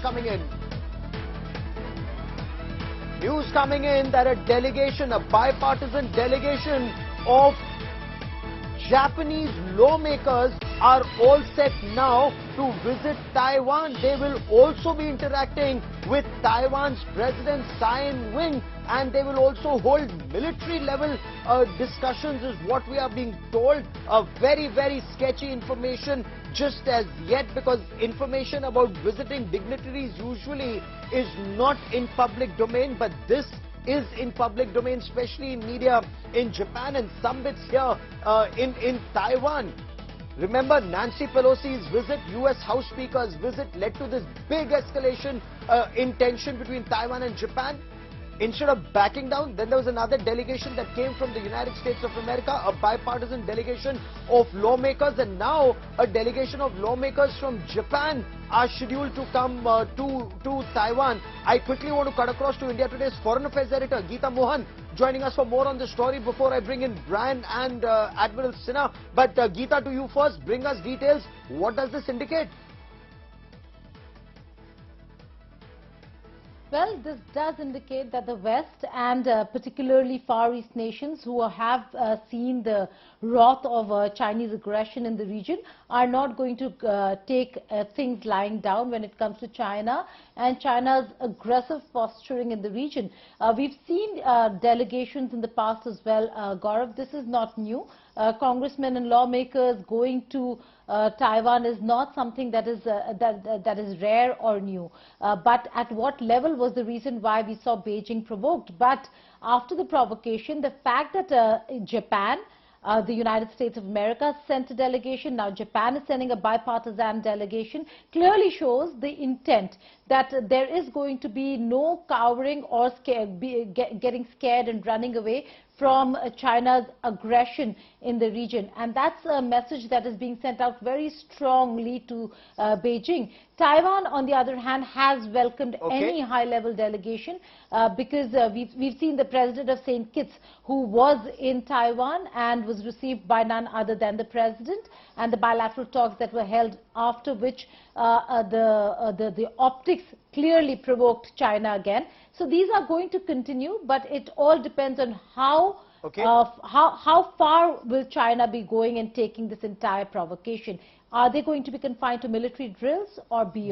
coming in. News coming in that a delegation, a bipartisan delegation of Japanese lawmakers are all set now to visit Taiwan. They will also be interacting with Taiwan's President Tsai Ing-wen, and they will also hold military-level discussions, is what we are being told. Very, very sketchy information just as yet, because information about visiting dignitaries usually is not in public domain, but this is in public domain, especially in media in Japan and some bits here in Taiwan. Remember, Nancy Pelosi's visit, US House Speaker's visit, led to this big escalation in tension between Taiwan and Japan. Instead of backing down, then there was another delegation that came from the United States of America, a bipartisan delegation of lawmakers, and now a delegation of lawmakers from Japan are scheduled to come to Taiwan. I quickly want to cut across to India Today's Foreign Affairs editor, Geeta Mohan, joining us for more on this story before I bring in Brian and Admiral Sinha. But Geeta, to you first, bring us details. What does this indicate? Well, this does indicate that the West and particularly Far East nations who have seen the wrath of Chinese aggression in the region are not going to take things lying down when it comes to China and China's aggressive posturing in the region. We've seen delegations in the past as well, Gaurav. This is not new. Congressmen and lawmakers going to Taiwan is not something that is rare or new. But at what level was the reason why we saw Beijing provoked? But after the provocation, the fact that Japan, the United States of America sent a delegation, now Japan is sending a bipartisan delegation, clearly shows the intent that there is going to be no cowering or getting scared and running away from China's aggression in the region. And that's a message that is being sent out very strongly to Beijing. Taiwan, on the other hand, has welcomed any high-level delegation because we've seen the president of St. Kitts, who was in Taiwan and was received by none other than the president, and the bilateral talks that were held, after which the optics clearly provoked China again. So these are going to continue, but it all depends on how far will China be going and taking this entire provocation. Are they going to be confined to military drills or beyond?